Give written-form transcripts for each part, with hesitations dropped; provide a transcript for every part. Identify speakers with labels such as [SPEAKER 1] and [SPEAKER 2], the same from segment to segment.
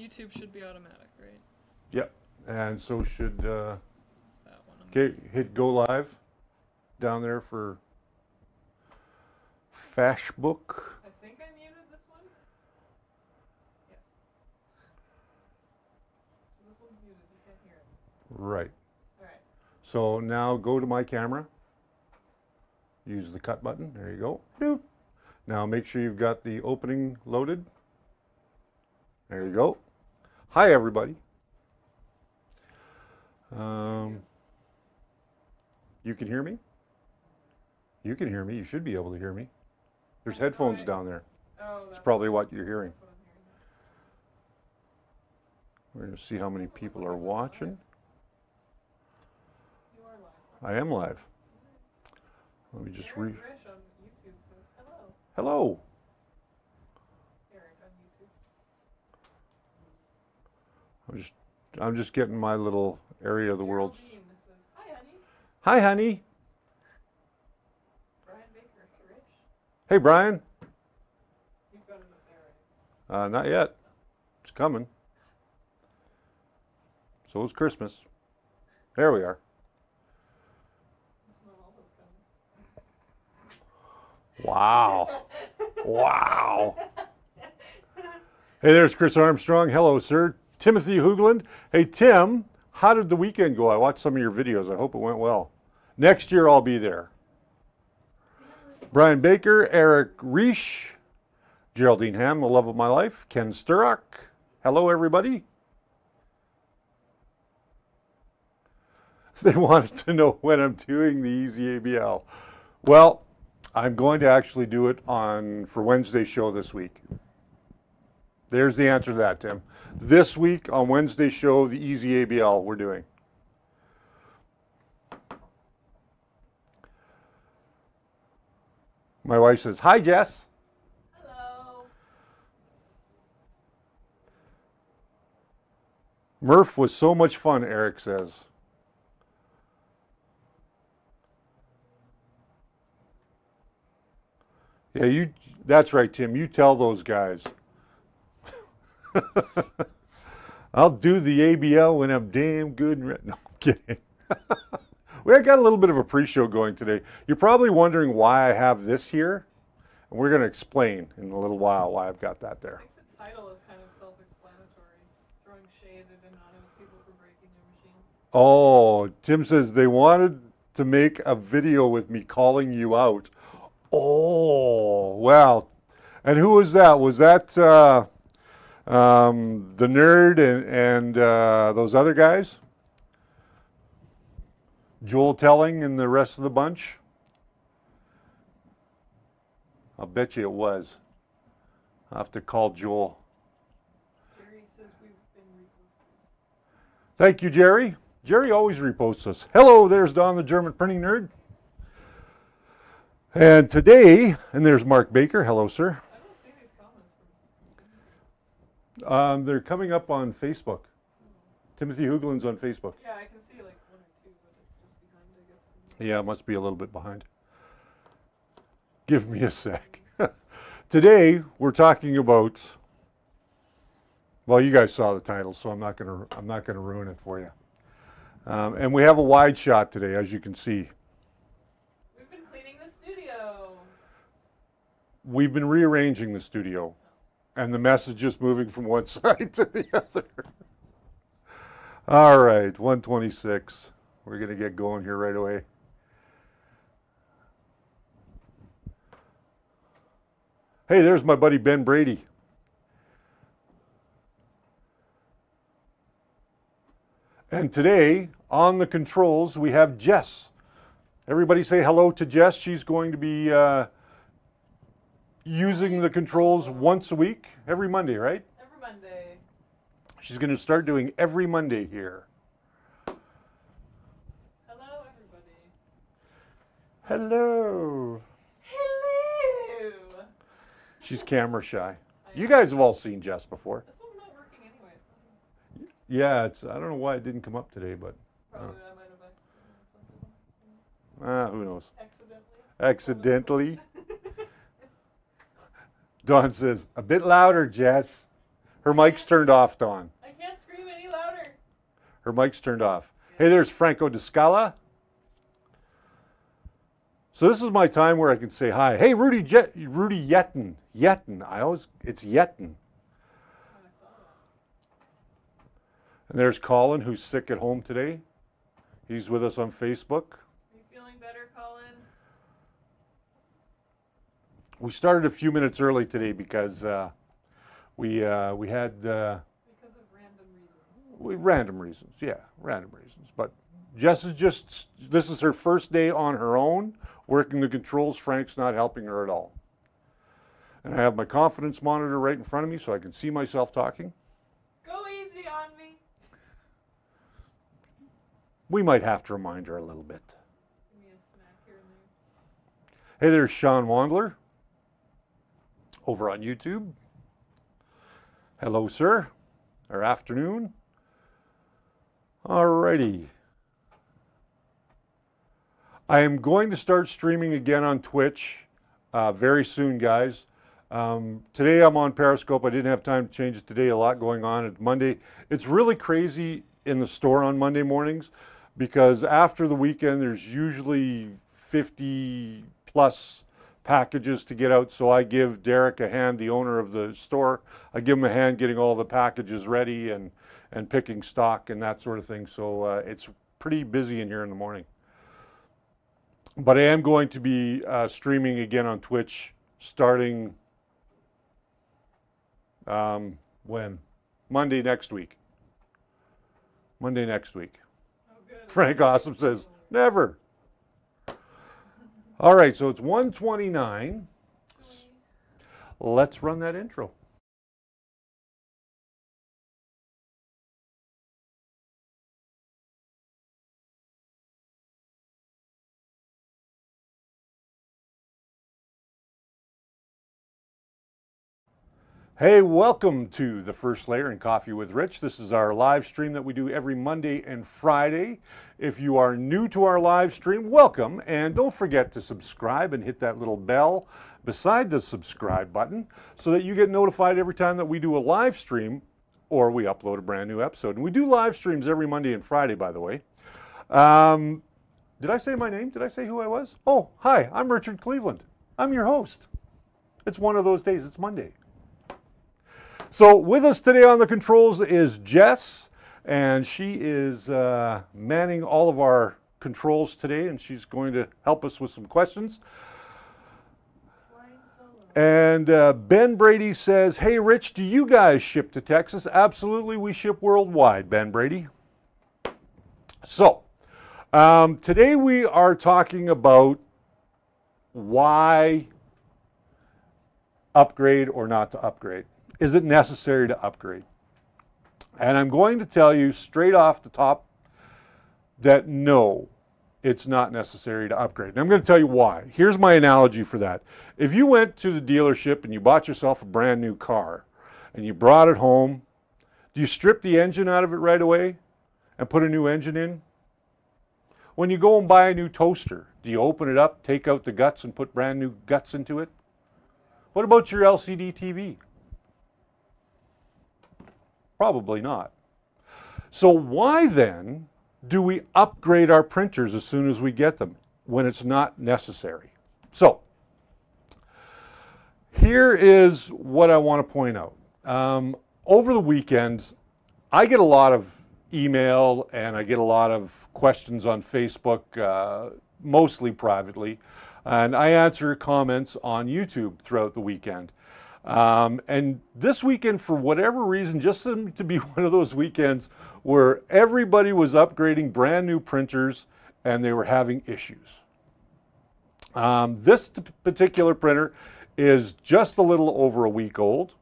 [SPEAKER 1] YouTube should be automatic, right?
[SPEAKER 2] Yep. And so should,
[SPEAKER 1] That one.
[SPEAKER 2] okay, hit go live down there for Facebook.
[SPEAKER 1] I think I muted this one. Yes. So this one's muted. You can't hear it.
[SPEAKER 2] Right.
[SPEAKER 1] All right.
[SPEAKER 2] So now go to my camera. Use the cut button. There you go. Doop. Now make sure you've got the opening loaded. There you go. Hi, everybody. You can hear me? You can hear me. You should be able to hear me. There's headphones down there.
[SPEAKER 1] Oh,
[SPEAKER 2] That's probably what you're hearing.
[SPEAKER 1] That's what I'm hearing.
[SPEAKER 2] We're going to see how many people are watching.
[SPEAKER 1] You are live.
[SPEAKER 2] I am live. Let me just
[SPEAKER 1] Eric Rish on YouTube says hello.
[SPEAKER 2] Hello.
[SPEAKER 1] Eric on YouTube.
[SPEAKER 2] I'm just getting my little area of the world.
[SPEAKER 1] Geraldine says, hi, honey.
[SPEAKER 2] Hi, honey.
[SPEAKER 1] Brian Baker, Rich.
[SPEAKER 2] Hey, Brian.
[SPEAKER 1] You've got it up there, right?
[SPEAKER 2] Not yet. It's coming. So is Christmas. There we are.
[SPEAKER 1] It's not all those coming.
[SPEAKER 2] Wow. Wow. Hey, there's Chris Armstrong. Hello, sir. Timothy Hoogland. Hey, Tim, how did the weekend go? I watched some of your videos. I hope it went well. Next year, I'll be there. Brian Baker, Eric Reish, Geraldine Ham, the love of my life, Ken Sturrock. Hello, everybody. They wanted to know when I'm doing the Easy ABL. Well, I'm going to actually do it for Wednesday's show this week. There's the answer to that, Tim. This week on Wednesday's show, the Easy ABL we're doing. My wife says, hi, Jess.
[SPEAKER 1] Hello.
[SPEAKER 2] Murph was so much fun, Eric says. Yeah, that's right, Tim. You tell those guys. I'll do the ABL when I'm damn good. No, I'm kidding. We got a little bit of a pre-show going today. You're probably wondering why I have this here. And we're going to explain in a little while why I've got that there.
[SPEAKER 1] I think the title is kind of self-explanatory. Throwing shade at anonymous people for breaking their machines.
[SPEAKER 2] Oh, Tim says they wanted to make a video with me calling you out. Oh, wow. And who was that? Was that the nerd and those other guys? Joel Telling and the rest of the bunch? I'll bet you it was. I'll have to call Joel.
[SPEAKER 1] Jerry says we've been reposted.
[SPEAKER 2] Thank you, Jerry. Jerry always reposts us. Hello, there's Don, the German printing nerd. And today, and there's Mark Baker. Hello, sir.
[SPEAKER 1] I don't see these comments.
[SPEAKER 2] They're coming up on Facebook. Timothy Hoogland's on Facebook.
[SPEAKER 1] Yeah, I can see like one or two, but it's just behind, I guess.
[SPEAKER 2] Yeah, it must be a little bit behind. Give me a sec. Today, we're talking about, well, you guys saw the title, so I'm not gonna ruin it for you. And we have a wide shot today, as you can see.
[SPEAKER 1] We've been cleaning the studio.
[SPEAKER 2] We've been rearranging the studio, and the mess is just moving from one side to the other. All right, 126. We're going to get going here right away. Hey, there's my buddy Ben Brady. And today, on the controls, we have Jess. Everybody say hello to Jess. She's going to be using the controls once a week, every Monday, right?
[SPEAKER 1] Every Monday.
[SPEAKER 2] She's going to start doing every Monday here.
[SPEAKER 1] Hello, everybody.
[SPEAKER 2] Hello.
[SPEAKER 1] Hello.
[SPEAKER 2] She's camera shy. You guys have all seen Jess before.
[SPEAKER 1] This one's not working anyway.
[SPEAKER 2] Yeah, I don't know why it didn't come up today, but
[SPEAKER 1] Probably I might have
[SPEAKER 2] who knows?
[SPEAKER 1] accidentally.
[SPEAKER 2] Accidentally. Dawn says, a bit louder, Jess. Her mic's turned off, Dawn.
[SPEAKER 1] I can't scream any louder.
[SPEAKER 2] Her mic's turned off. Hey, there's Franco de Scala. So this is my time where I can say hi. Hey, Rudy Yetten. Yetten. It's Yetten. And there's Colin, who's sick at home today. He's with us on Facebook.
[SPEAKER 1] Are you feeling better, Colin?
[SPEAKER 2] We started a few minutes early today because we had
[SPEAKER 1] Because of random reasons.
[SPEAKER 2] random reasons. Yeah, random reasons. But Jess is this is her first day on her own working the controls. Frank's not helping her at all. And I have my confidence monitor right in front of me so I can see myself talking.
[SPEAKER 1] Go easy on me.
[SPEAKER 2] We might have to remind her a little bit.
[SPEAKER 1] Give me a snack here and there.
[SPEAKER 2] Hey, there's Sean Wandler over on YouTube. Hello, sir. Or afternoon. Alrighty. I am going to start streaming again on Twitch very soon, guys. Today I'm on Periscope. I didn't have time to change it today. A lot going on. It's Monday. It's really crazy in the store on Monday mornings because after the weekend there's usually 50 plus packages to get out. So I give Derek a hand, the owner of the store. I give him a hand getting all the packages ready and picking stock and that sort of thing. So it's pretty busy in here in the morning. But I am going to be streaming again on Twitch starting when? Monday next week. Monday next week.
[SPEAKER 1] Oh, good.
[SPEAKER 2] Frank Awesome says, never. All right, so it's 1:29. Let's run that intro. Hey, welcome to the First Layer and Coffee with Rich. This is our live stream that we do every Monday and Friday. If you are new to our live stream, welcome. And don't forget to subscribe and hit that little bell beside the subscribe button so that you get notified every time that we do a live stream or we upload a brand new episode. And we do live streams every Monday and Friday, by the way. Did I say my name? Did I say who I was? Oh, hi, I'm Richard Cleveland. I'm your host. It's one of those days. It's Monday. So with us today on the controls is Jess, and she is manning all of our controls today, and she's going to help us with some questions. And Ben Brady says, hey Rich, do you guys ship to Texas? Absolutely, we ship worldwide, Ben Brady. So, today we are talking about why upgrade or not to upgrade. Is it necessary to upgrade? And I'm going to tell you straight off the top that no, it's not necessary to upgrade. And I'm going to tell you why. Here's my analogy for that. If you went to the dealership and you bought yourself a brand new car and you brought it home, do you strip the engine out of it right away and put a new engine in? When you go and buy a new toaster, do you open it up, take out the guts and put brand new guts into it? What about your LCD TV? Probably not. So why then do we upgrade our printers as soon as we get them when it's not necessary? So here is what I want to point out. Over the weekend, I get a lot of email and I get a lot of questions on Facebook, mostly privately, and I answer comments on YouTube throughout the weekend. And this weekend, for whatever reason, just seemed to be one of those weekends where everybody was upgrading brand new printers and they were having issues. This particular printer is just a little over a week old,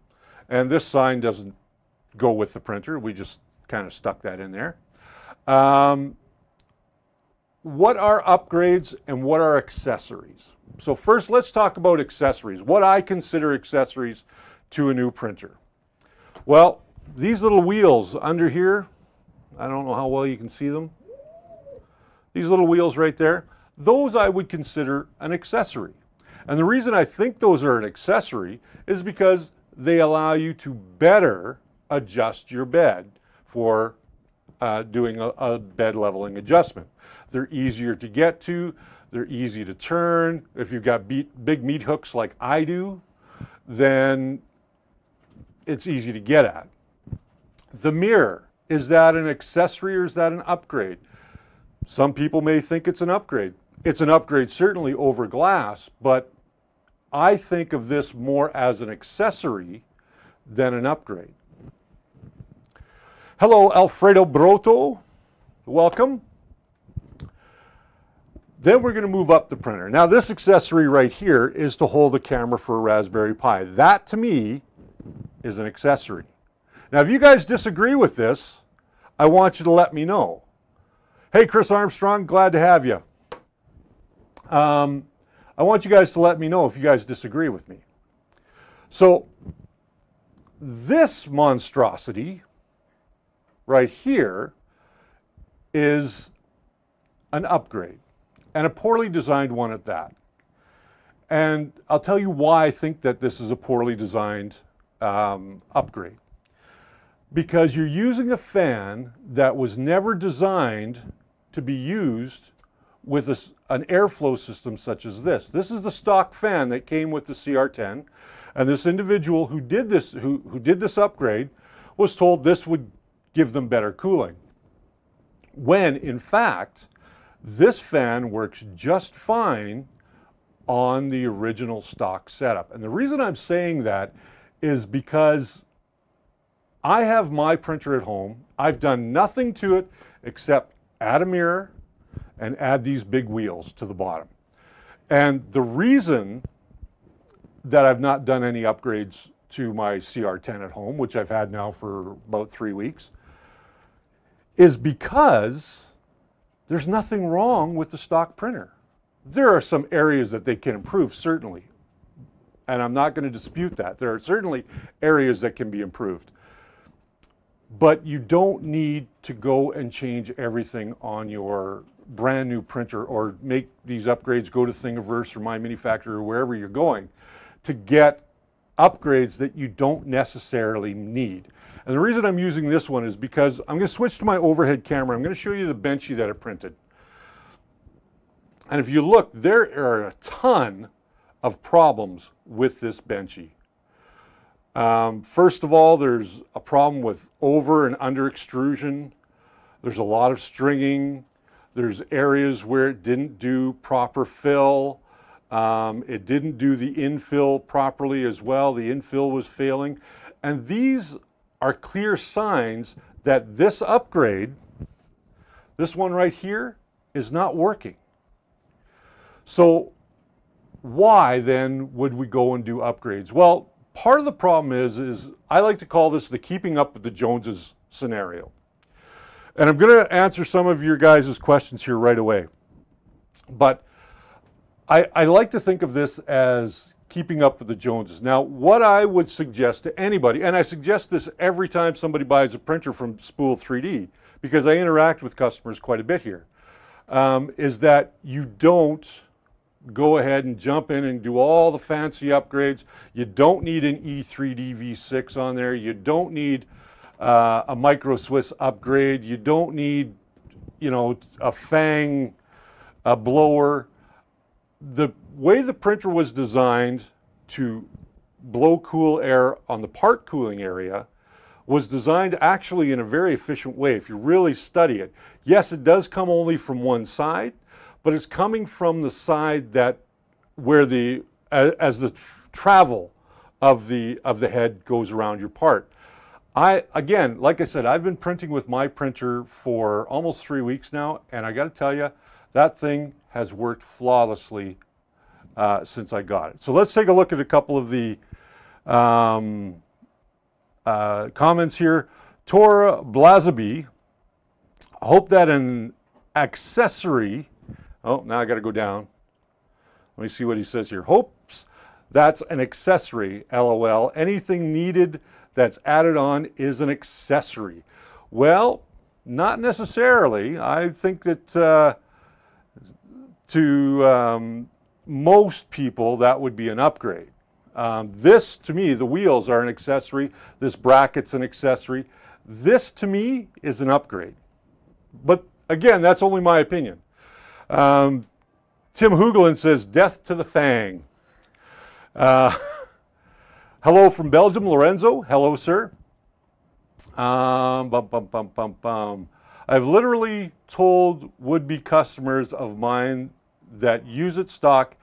[SPEAKER 2] and this sign doesn't go with the printer. We just kind of stuck that in there. What are upgrades and what are accessories? So first, let's talk about accessories. What I consider accessories to a new printer. Well, these little wheels under here, I don't know how well you can see them. These little wheels right there, those I would consider an accessory. And the reason I think those are an accessory is because they allow you to better adjust your bed for doing a bed leveling adjustment. They're easier to get to, they're easy to turn. If you've got big meat hooks like I do, then it's easy to get at. The mirror, is that an accessory or is that an upgrade? Some people may think it's an upgrade. It's an upgrade certainly over glass, but I think of this more as an accessory than an upgrade. Hello, Alfredo Broto. Welcome. Then we're going to move up the printer. Now this accessory right here is to hold the camera for a Raspberry Pi. That to me is an accessory. Now if you guys disagree with this, I want you to let me know. Hey Chris Armstrong, glad to have you. I want you guys to let me know if you guys disagree with me. So this monstrosity right here is an upgrade, and a poorly designed one at that. And I'll tell you why I think that this is a poorly designed upgrade. Because you're using a fan that was never designed to be used with an airflow system such as this. This is the stock fan that came with the CR10, and this individual who did this, who did this upgrade was told this would give them better cooling. When in fact, this fan works just fine on the original stock setup. And the reason I'm saying that is because I have my printer at home. I've done nothing to it except add a mirror and add these big wheels to the bottom. And the reason that I've not done any upgrades to my CR10 at home, which I've had now for about 3 weeks, is because there's nothing wrong with the stock printer. There are some areas that they can improve, certainly. And I'm not going to dispute that. There are certainly areas that can be improved. But you don't need to go and change everything on your brand new printer or make these upgrades, go to Thingiverse or My Mini Factory or wherever you're going to get upgrades that you don't necessarily need. And the reason I'm using this one is because I'm going to switch to my overhead camera. I'm going to show you the Benchy that I printed. And if you look, there are a ton of problems with this Benchy. First of all, there's a problem with over and under extrusion. There's a lot of stringing. There's areas where it didn't do proper fill. It didn't do the infill properly as well. The infill was failing. And these are clear signs that this upgrade, this one right here, is not working. So why then would we go and do upgrades? Well, part of the problem is I like to call this the keeping up with the Joneses scenario. And I'm going to answer some of your guys' questions here right away. But I like to think of this as keeping up with the Joneses. Now, what I would suggest to anybody, and I suggest this every time somebody buys a printer from Spool 3D, because I interact with customers quite a bit here, is that you don't go ahead and jump in and do all the fancy upgrades. You don't need an E3D V6 on there. You don't need a Micro Swiss upgrade. You don't need, you know, a Fang blower. The way the printer was designed to blow cool air on the part cooling area was designed actually in a very efficient way if you really study it. Yes, it does come only from one side, but it's coming from the side that where the as the travel of the head goes around your part. Again, like I said, I've been printing with my printer for almost 3 weeks now, and I got to tell you, that thing has worked flawlessly since I got it. So let's take a look at a couple of the comments here. Tora Blazaby, I hope that an accessory, oh, now I got to go down. Let me see what he says here. Hopes that's an accessory, LOL. Anything needed that's added on is an accessory. Well, not necessarily. I think that to most people, that would be an upgrade. This, to me, the wheels are an accessory. This bracket's an accessory. This, to me, is an upgrade. But again, that's only my opinion. Tim Hoogelin says, death to the Fang. Hello from Belgium, Lorenzo. Hello, sir. I've literally told would-be customers of mine that use it stock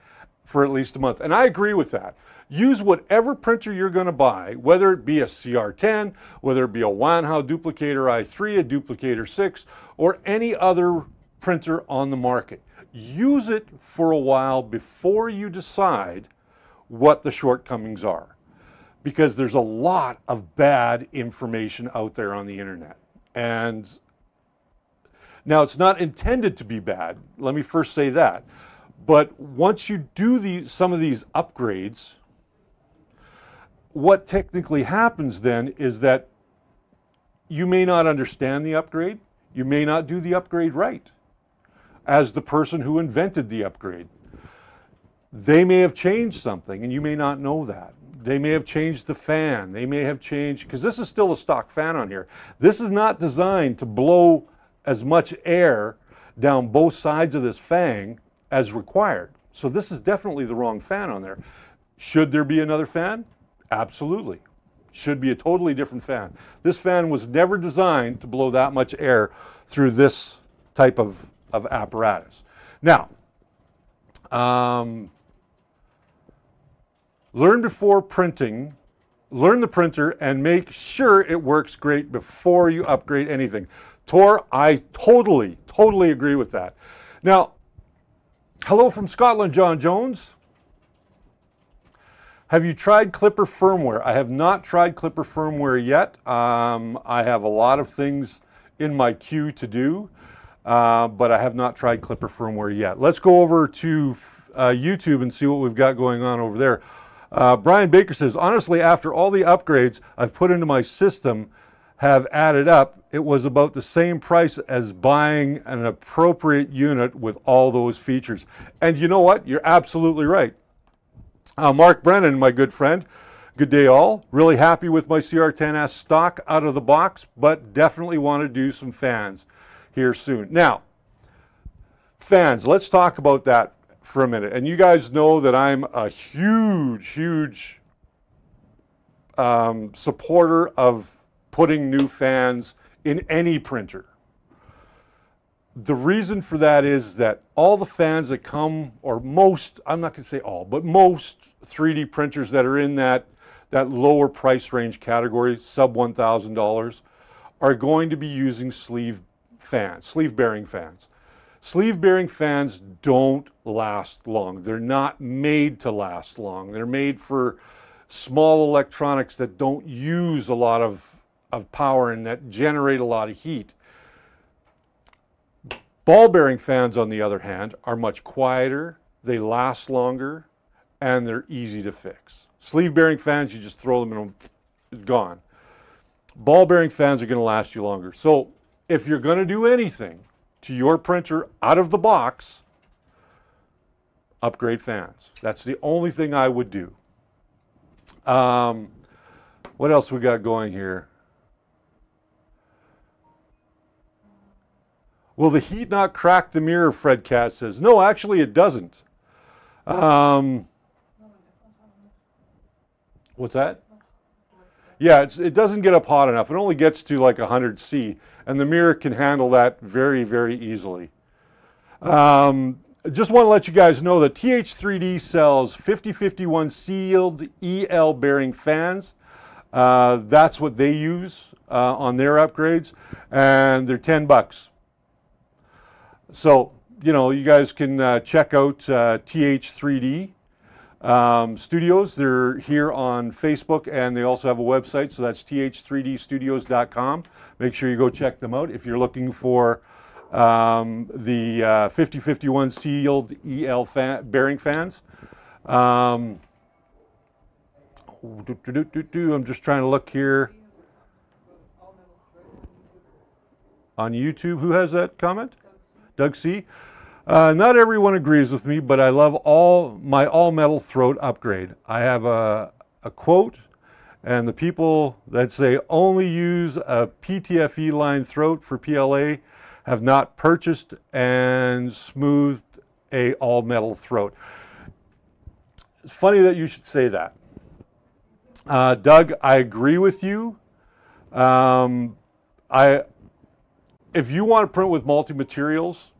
[SPEAKER 2] for at least a month. And I agree with that. Use whatever printer you're going to buy, whether it be a CR10, whether it be a Wanhao Duplicator i3, a Duplicator 6, or any other printer on the market. Use it for a while before you decide what the shortcomings are. Because there's a lot of bad information out there on the internet. And now it's not intended to be bad. Let me first say that. But once you do some of these upgrades, what technically happens then is that you may not understand the upgrade. You may not do the upgrade right as the person who invented the upgrade. They may have changed something and you may not know that. They may have changed the fan. They may have changed, because this is still a stock fan on here. This is not designed to blow as much air down both sides of this fang as required. So this is definitely the wrong fan on there. Should there be another fan? Absolutely. Should be a totally different fan. This fan was never designed to blow that much air through this type of apparatus. Now, learn before printing, learn the printer and make sure it works great before you upgrade anything. Tor, I totally agree with that. Now, hello from Scotland, John Jones. Have you tried Clipper firmware? I have not tried Clipper firmware yet. I have a lot of things in my queue to do, but I have not tried Clipper firmware yet. Let's go over to YouTube and see what we've got going on over there. Brian Baker says, honestly, after all the upgrades I've put into my system have added up, it was about the same price as buying an appropriate unit with all those features. And you know what? You're absolutely right. Mark Brennan, my good friend, good day all. Really happy with my CR10S stock out of the box, but definitely want to do some fans here soon. Now, fans, let's talk about that for a minute. And you guys know that I'm a huge supporter of putting new fans in any printer. The reason for that is that all the fans that come, or most, I'm not going to say all, but most 3D printers that are in that lower price range category, sub $1,000, are going to be using sleeve fans, sleeve bearing fans. Sleeve bearing fans don't last long. They're not made to last long. They're made for small electronics that don't use a lot of power and that generate a lot of heat. Ball bearing fans, on the other hand, are much quieter, they last longer, and they're easy to fix. Sleeve bearing fans, you just throw them in, it's gone. Ball bearing fans are going to last you longer. So if you're going to do anything to your printer out of the box, upgrade fans. That's the only thing I would do. What else we got going here? Will the heat not crack the mirror, Fred Cat says. No, actually it doesn't. What's that? Yeah, it doesn't get up hot enough. It only gets to like 100 C, and the mirror can handle that very, very easily. Just want to let you guys know that TH3D sells 5051 sealed EL bearing fans. That's what they use on their upgrades, and they're 10 bucks. So, you know, you guys can check out TH3D Studios. They're here on Facebook, and they also have a website, so that's th3dstudios.com. Make sure you go check them out if you're looking for the 5051 sealed EL bearing fans. I'm just trying to look here on YouTube. Who has that comment? Doug C. Not everyone agrees with me, but I love my all-metal throat upgrade. I have a quote, and the people that say only use a PTFE line throat for PLA have not purchased and smoothed a all-metal throat. It's funny that you should say that. Doug, I agree with you. If you want to print with multi-materials,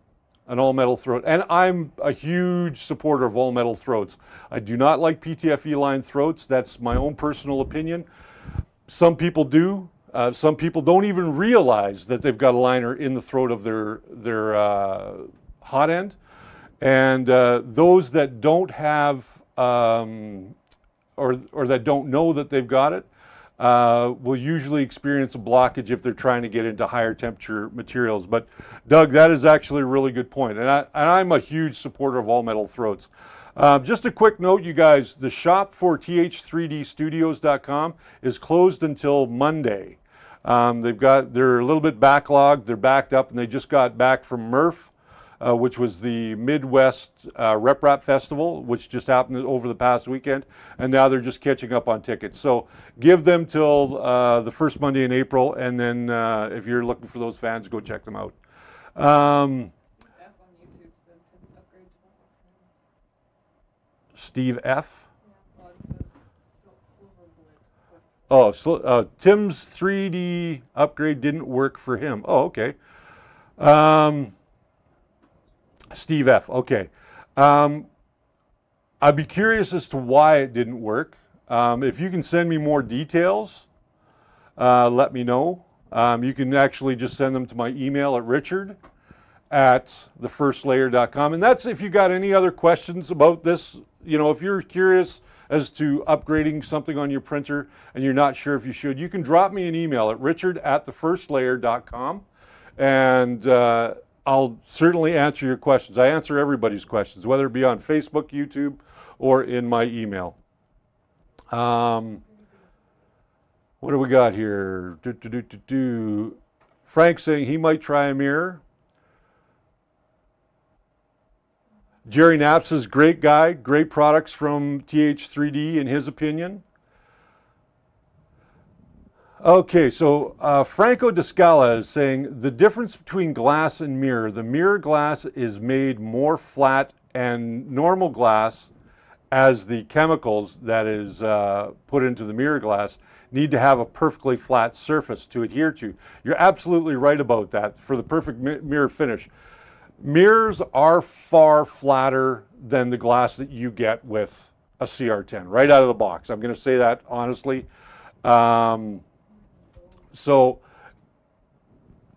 [SPEAKER 2] an all-metal throat, and I'm a huge supporter of all-metal throats. I do not like PTFE line throats. That's my own personal opinion. Some people do. Some people don't even realize that they've got a liner in the throat of their hot end. And those that don't have, or that don't know that they've got it, will usually experience a blockage if they're trying to get into higher temperature materials. But Doug, that is actually a really good point. And I'm a huge supporter of all metal throats. Just a quick note, you guys, the shop for th3dstudios.com is closed until Monday. They're a little bit backlogged, they're backed up, and they just got back from Murph, which was the Midwest Rep Rap Festival, which just happened over the past weekend, and now they're just catching up on tickets. So give them till the first Monday in April, and then if you're looking for those fans, go check them out. Steve F. Oh, so, Tim's 3D upgrade didn't work for him. Oh, okay. Steve F. Okay. I'd be curious as to why it didn't work. If you can send me more details, let me know. You can actually just send them to my email at richard@thefirstlayer.com. And that's if you got any other questions about this. You know, if you're curious as to upgrading something on your printer and you're not sure if you should, you can drop me an email at richard@thefirstlayer.com, and I'll certainly answer your questions. I answer everybody's questions, whether it be on Facebook, YouTube, or in my email. What do we got here? Frank saying he might try a mirror. Jerry Knapp is great guy, great products from TH3D in his opinion. Okay, so Franco Descala is saying the difference between glass and mirror. The mirror glass is made more flat and normal glass, as the chemicals that is put into the mirror glass need to have a perfectly flat surface to adhere to. You're absolutely right about that for the perfect mirror finish. Mirrors are far flatter than the glass that you get with a CR10 right out of the box. I'm going to say that honestly. So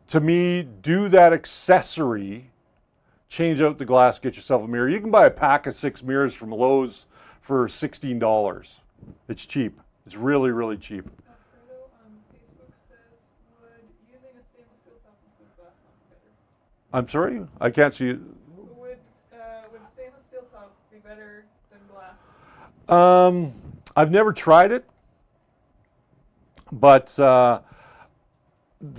[SPEAKER 2] to me, do that accessory, change out the glass, get yourself a mirror. You can buy a pack of 6 mirrors from Lowe's for $16. It's cheap. It's really, really cheap.
[SPEAKER 1] Alfredo on Facebook says, would using a stainless steel top instead of glass not be better?
[SPEAKER 2] I'm sorry? I can't see you.
[SPEAKER 1] Would stainless steel top be better than glass?
[SPEAKER 2] I've never tried it, but the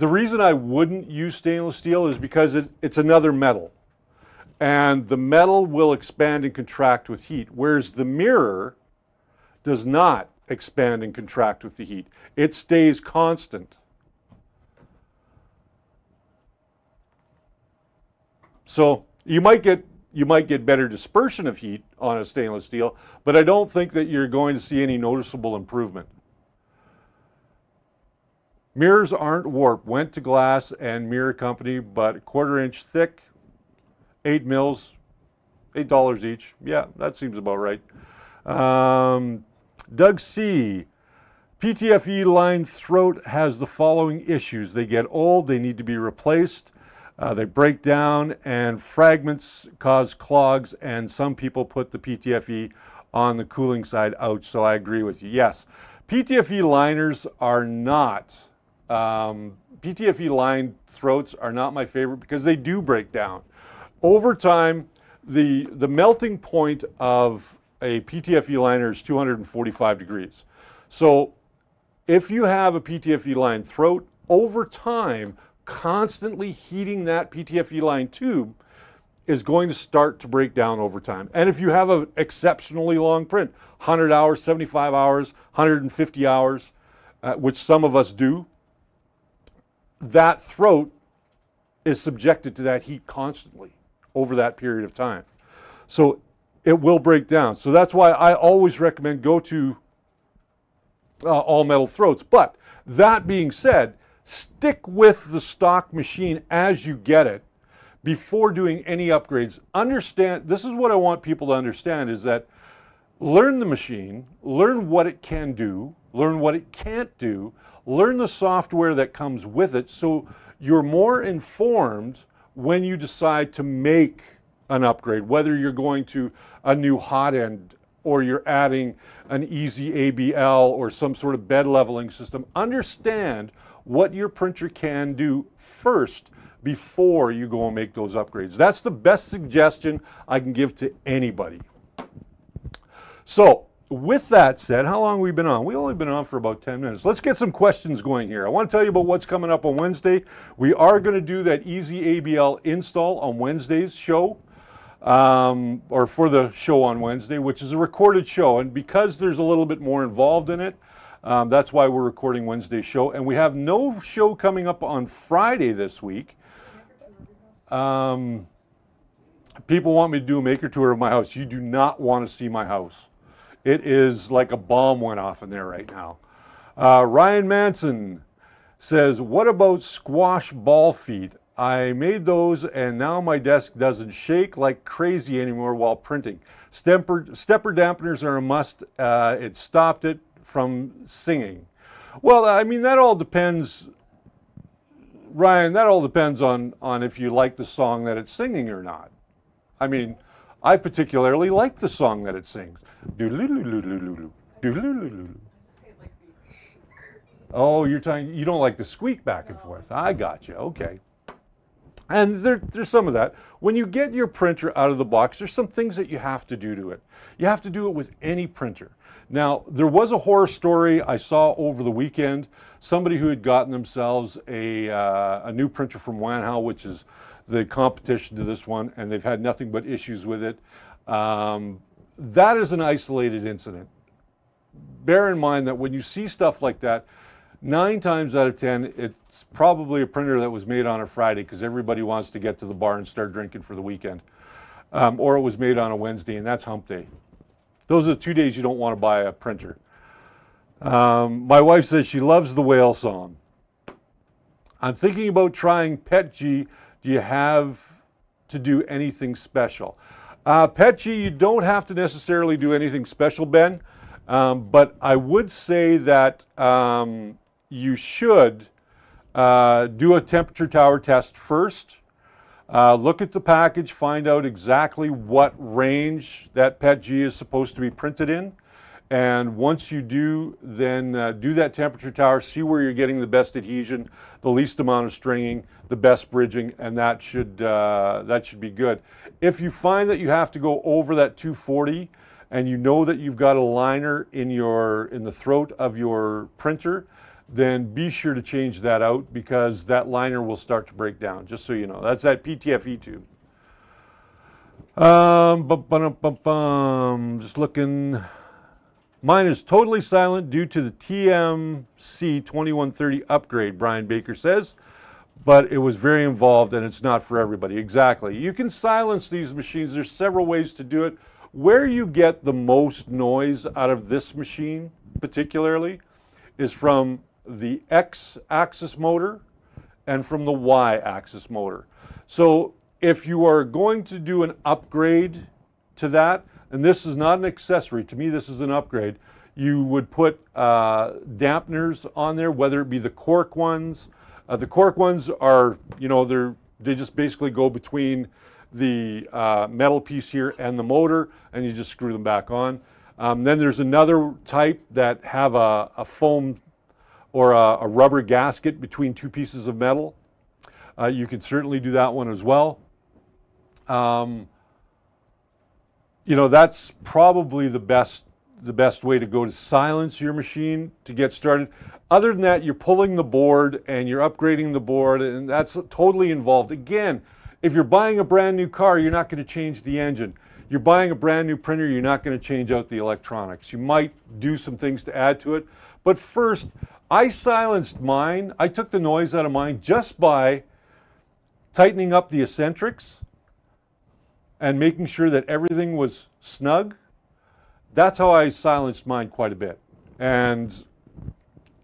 [SPEAKER 2] reason I wouldn't use stainless steel is because it's another metal. And the metal will expand and contract with heat, whereas the mirror does not expand and contract with the heat. It stays constant. So you might get better dispersion of heat on a stainless steel, but I don't think that you're going to see any noticeable improvement. Mirrors aren't warped. Went to glass and mirror company, but 1/4 inch thick, 8 mils, $8 each. Yeah, that seems about right. Doug C. PTFE line throat has the following issues. They get old, they need to be replaced, they break down, and fragments cause clogs, and some people put the PTFE on the cooling side out, so I agree with you. Yes, PTFE liners are not, PTFE line throats are not my favorite because they do break down. Over time, the melting point of a PTFE liner is 245 degrees. So if you have a PTFE line throat, over time, constantly heating that PTFE line tube, is going to start to break down over time. And if you have an exceptionally long print, 100 hours, 75 hours, 150 hours, which some of us do, that throat is subjected to that heat constantly over that period of time. So it will break down. So that's why I always recommend go to all metal throats. But that being said, stick with the stock machine as you get it before doing any upgrades. Understand, this is what I want people to understand, is that learn the machine, learn what it can do, learn what it can't do, learn the software that comes with it, so you're more informed when you decide to make an upgrade, whether you're going to a new hot end or you're adding an easy ABL or some sort of bed leveling system. Understand what your printer can do first before you go and make those upgrades. That's the best suggestion I can give to anybody. So, with that said, how long have we been on? We've only been on for about 10 minutes. Let's get some questions going here. I want to tell you about what's coming up on Wednesday. We are going to do that easy ABL install on Wednesday's show, or for the show on Wednesday, which is a recorded show. And because there's a little bit more involved in it, that's why we're recording Wednesday's show. And we have no show coming up on Friday this week. People want me to do a maker tour of my house. You do not want to see my house. It is like a bomb went off in there right now. Ryan Manson says, what about squash ball feet? I made those and now my desk doesn't shake like crazy anymore while printing. Stepper dampeners are a must. It stopped it from singing. Well, I mean, that all depends, Ryan, that all depends on if you like the song that it's singing or not. I mean, I particularly like the song that it sings. Oh, you're talking, you don't like the squeak back and forth. I got you, okay. And there's some of that. When you get your printer out of the box, there's some things that you have to do to it. You have to do it with any printer. Now, there was a horror story I saw over the weekend. Somebody who had gotten themselves a new printer from Wanhao, which is the competition to this one, and they've had nothing but issues with it. That is an isolated incident. Bear in mind that when you see stuff like that, 9 times out of 10, it's probably a printer that was made on a Friday because everybody wants to get to the bar and start drinking for the weekend. Or it was made on a Wednesday, and that's hump day. Those are the 2 days you don't want to buy a printer. My wife says she loves the whale song. I'm thinking about trying PetG. Do you have to do anything special? PetG, you don't have to necessarily do anything special, Ben, but I would say that you should do a temperature tower test first. Look at the package, find out exactly what range that PetG is supposed to be printed in. And once you do, then do that temperature tower, see where you're getting the best adhesion, the least amount of stringing, the best bridging, and that should be good. If you find that you have to go over that 240 and you know that you've got a liner in the throat of your printer, then be sure to change that out because that liner will start to break down, just so you know. That's that PTFE tube. Just looking. Mine is totally silent due to the TMC 2130 upgrade, Brian Baker says, but it was very involved and it's not for everybody. Exactly. You can silence these machines. There's several ways to do it. Where you get the most noise out of this machine, particularly, is from the X-axis motor and from the Y-axis motor. So if you are going to do an upgrade to that, and this is not an accessory, to me this is an upgrade, you would put dampeners on there, whether it be the cork ones. The cork ones are, you know, they just basically go between the metal piece here and the motor, and you just screw them back on. Then there's another type that have a foam or a rubber gasket between 2 pieces of metal. You can certainly do that one as well. You know, that's probably the best way to go to silence your machine to get started. Other than that, you're pulling the board and you're upgrading the board, and that's totally involved. Again, If you're buying a brand new car, you're not going to change the engine. You're buying a brand new printer, you're not going to change out the electronics. You might do some things to add to it. But first, I silenced mine. I took the noise out of mine just by tightening up the eccentrics and making sure that everything was snug. That's how I silenced mine quite a bit. And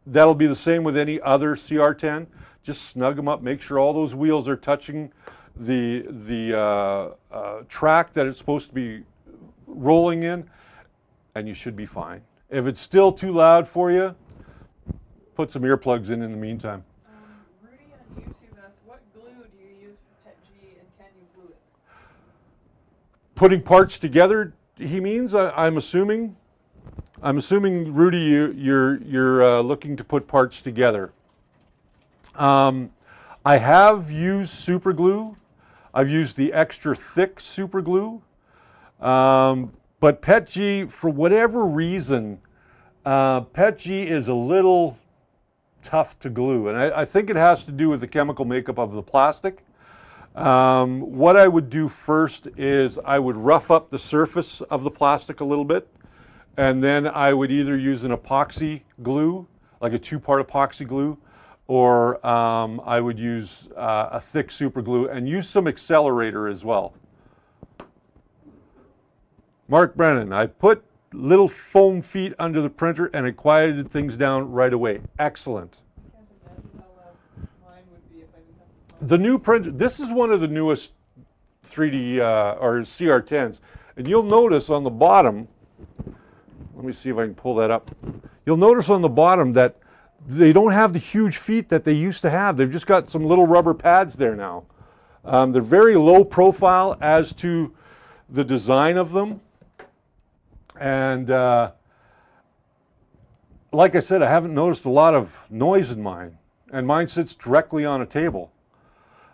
[SPEAKER 2] that'll be the same with any other CR10. Just snug them up, make sure all those wheels are touching the track that it's supposed to be rolling in, and you should be fine. If it's still too loud for you, put some earplugs in the meantime.
[SPEAKER 1] Rudy on YouTube asked, what glue do you use for PETG and can you glue it?
[SPEAKER 2] Putting parts together, he means. I'm assuming, Rudy, you're looking to put parts together. I have used super glue. I've used the extra thick super glue. But PETG, for whatever reason, PETG is a little tough to glue. And I think it has to do with the chemical makeup of the plastic. What I would do first is I would rough up the surface of the plastic a little bit. And then I would either use an epoxy glue, like a 2-part epoxy glue, or I would use a thick super glue and use some accelerator as well. Mark Brennan, I put little foam feet under the printer and it quieted things down right away. Excellent.
[SPEAKER 1] I can't imagine how loud mine would be if I didn't have the phone.
[SPEAKER 2] The new printer, this is one of the newest 3D or CR10s. And you'll notice on the bottom, let me see if I can pull that up. You'll notice on the bottom that they don't have the huge feet that they used to have. They've just got some little rubber pads there now. They're very low profile as to the design of them. And like I said, I haven't noticed a lot of noise in mine. And mine sits directly on a table.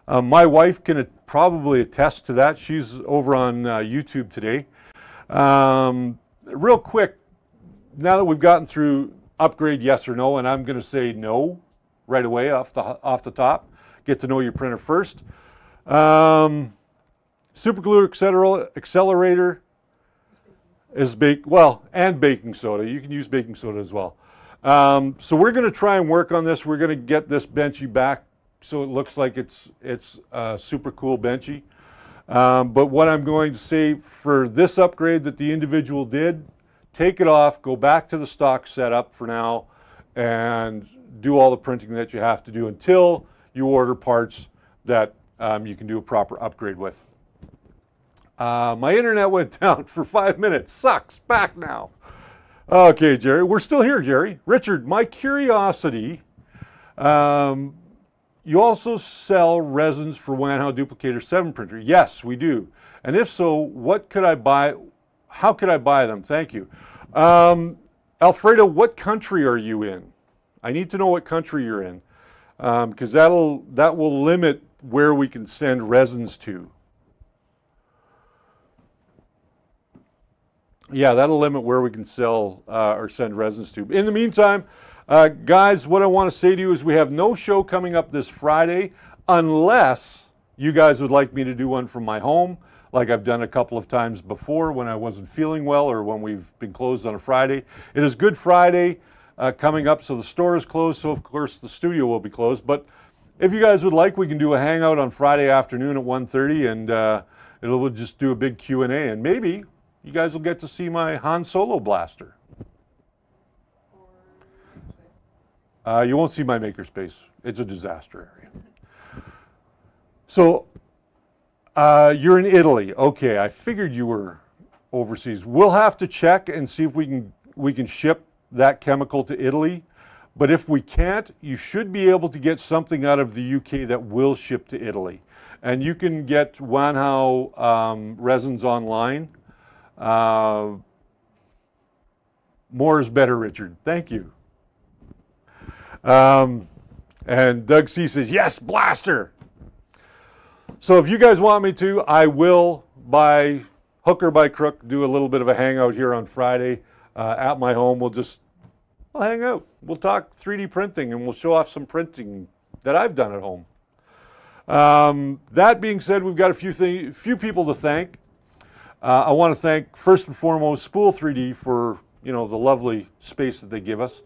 [SPEAKER 2] My wife can probably attest to that. She's over on YouTube today. Real quick, now that we've gotten through upgrade yes or no, and I'm going to say no right away off the top. Get to know your printer first. Super glue accelerator is and baking soda. You can use baking soda as well. So we're going to try and work on this. We're going to get this benchy back so it looks like it's a super cool benchy. But what I'm going to say for this upgrade that the individual did, take it off, go back to the stock setup for now, and do all the printing that you have to do until you order parts that you can do a proper upgrade with. My internet went down for 5 minutes. Sucks. Back now. Okay, Jerry. We're still here, Jerry. Richard, my curiosity, you also sell resins for Wanhao Duplicator 7 printer. Yes, we do. And if so, what could I buy? How could I buy them? Thank you. Alfredo, what country are you in? I need to know what country you're in, because that will limit where we can send resins to. Yeah, that'll limit where we can sell or send resins to. In the meantime, guys, what I want to say to you is we have no show coming up this Friday unless you guys would like me to do one from my home, like I've done a couple of times before when I wasn't feeling well or when we've been closed on a Friday. It is Good Friday coming up, so the store is closed, so of course the studio will be closed. But if you guys would like, we can do a hangout on Friday afternoon at 1:30, and we'll just do a big Q&A, and maybe you guys will get to see my Han Solo blaster. You won't see my makerspace. It's a disaster area. So you're in Italy. Okay, I figured you were overseas. We'll have to check and see if we can ship that chemical to Italy. But if we can't, you should be able to get something out of the UK that will ship to Italy. And you can get Wanhao resins online. More is better, Richard. Thank you. And Doug C says, yes, blaster. So if you guys want me to, I will, by hook or by crook, do a little bit of a hangout here on Friday at my home. We'll hang out. We'll talk 3D printing and we'll show off some printing that I've done at home. That being said, we've got a few people to thank. I want to thank first and foremost Spool 3D for the lovely space that they give us.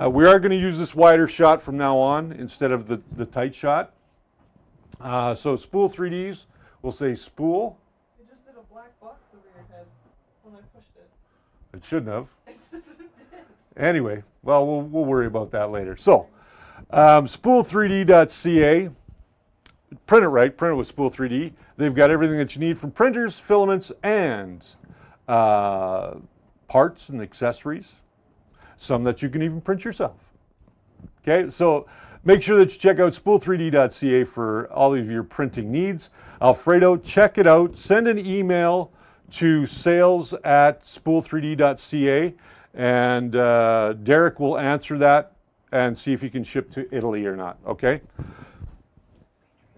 [SPEAKER 2] We are going to use this wider shot from now on instead of the tight shot. So Spool 3Ds, we'll say spool.
[SPEAKER 1] You just did a black box over your head when I pushed it.
[SPEAKER 2] It shouldn't have. Anyway, well, we'll worry about that later. So, spool3d.ca. Print it right. Print it with Spool 3D. They've got everything that you need from printers, filaments, and parts and accessories. Some that you can even print yourself. Okay, so make sure that you check out spool3d.ca for all of your printing needs. Alfredo, check it out. Send an email to sales@spool3d.ca, and Derek will answer that and see if he can ship to Italy or not. Okay.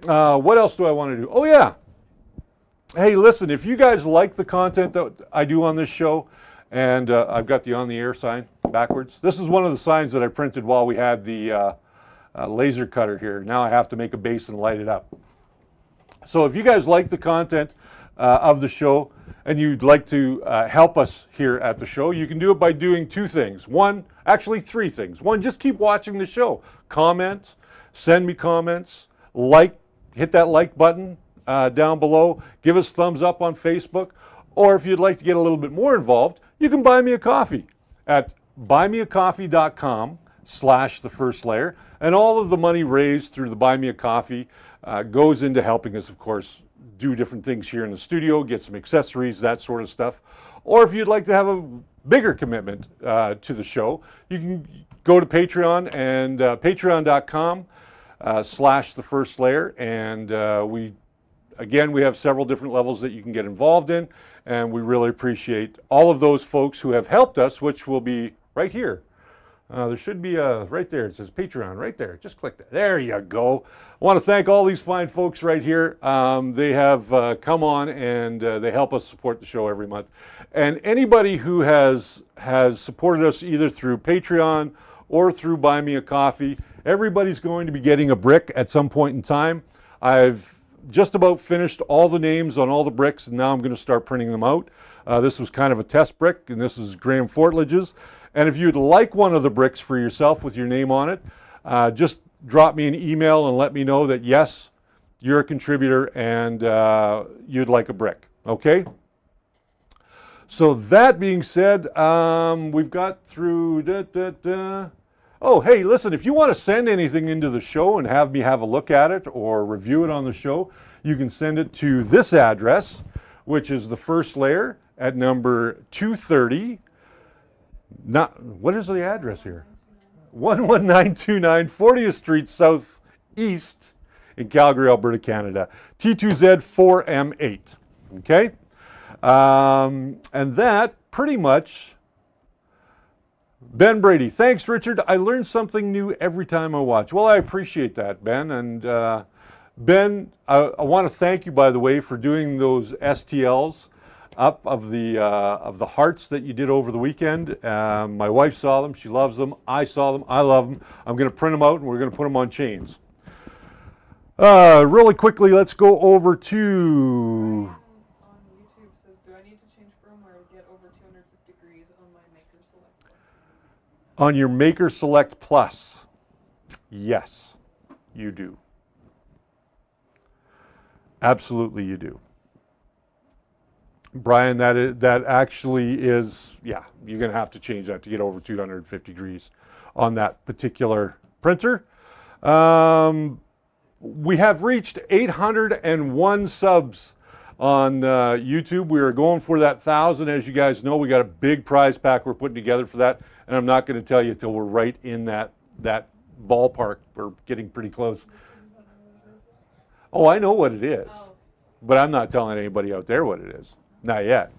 [SPEAKER 2] What else do I want to do? Oh yeah. Hey, listen, if you guys like the content that I do on this show, and I've got the on the air sign backwards. This is one of the signs that I printed while we had the laser cutter here. Now I have to make a base and light it up. So if you guys like the content of the show and you'd like to help us here at the show, you can do it by doing two things. One, actually three things. One, just keep watching the show. Comment, send me comments, hit that like button down below, give us thumbs up on Facebook, or if you'd like to get a little bit more involved, you can buy me a coffee at buymeacoffee.com/thefirstlayer, and all of the money raised through the Buy Me a Coffee goes into helping us, of course, do different things here in the studio, get some accessories, that sort of stuff. Or if you'd like to have a bigger commitment to the show, you can go to Patreon and patreon.com/thefirstlayer, and we have several different levels that you can get involved in, and we really appreciate all of those folks who have helped us, which will be right here. There should be right there, it says Patreon right there. Just click that. There you go. I want to thank all these fine folks right here. They have come on and they help us support the show every month. And anybody who has supported us either through Patreon or through Buy Me a Coffee, everybody's going to be getting a brick at some point in time. I've just about finished all the names on all the bricks, and now I'm going to start printing them out. This was kind of a test brick, and this is Graham Fortledge's. And if you'd like one of the bricks for yourself with your name on it, just drop me an email and let me know that yes, you're a contributor and you'd like a brick. Okay? So that being said, we've got through Oh, hey, listen, if you want to send anything into the show and have me have a look at it or review it on the show, you can send it to this address, which is the First Layer at number 230. What is the address here? 11929 40th Street Southeast in Calgary, Alberta, Canada. T2Z4M8. Okay? And that pretty much... Ben Brady, thanks, Richard. I learn something new every time I watch. Well, I appreciate that, Ben. And Ben, I want to thank you, by the way, for doing those STLs up of the hearts that you did over the weekend. My wife saw them. She loves them. I saw them. I love them. I'm going to print them out, and we're going to put them on chains. Really quickly, let's go over to... On your Maker Select Plus, yes, you do. Absolutely you do. Brian, that actually is, yeah, you're going to have to change that to get over 250 degrees on that particular printer. We have reached 801 subs on YouTube. We are going for that 1,000. As you guys know, we got a big prize pack we're putting together for that. And I'm not going to tell you until we're right in that ballpark. We're getting pretty close. Oh, I know what it is. But I'm not telling anybody out there what it is. Not yet.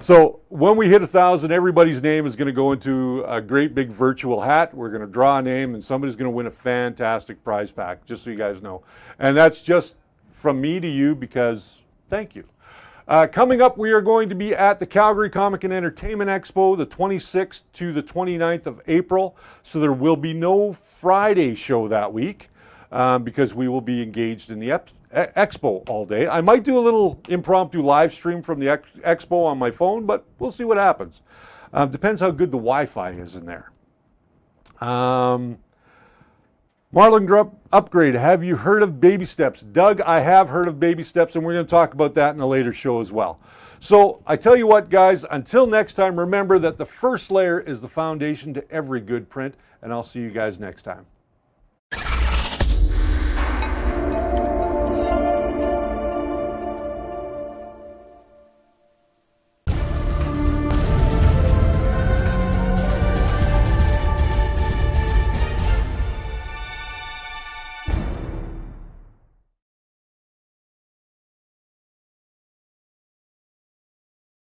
[SPEAKER 2] So when we hit 1,000, everybody's name is going to go into a great big virtual hat. We're going to draw a name, and somebody's going to win a fantastic prize pack, just so you guys know. And that's just from me to you because thank you. Coming up, we are going to be at the Calgary Comic and Entertainment Expo, the 26th to the 29th of April. So there will be no Friday show that week. because we will be engaged in the expo all day. I might do a little impromptu live stream from the expo on my phone, but we'll see what happens. Depends how good the Wi-Fi is in there. Marlin Grupp upgrade. Have you heard of baby steps? Doug, I have heard of baby steps, and we're going to talk about that in a later show as well. So I tell you what, guys, until next time, remember that the first layer is the foundation to every good print, and I'll see you guys next time.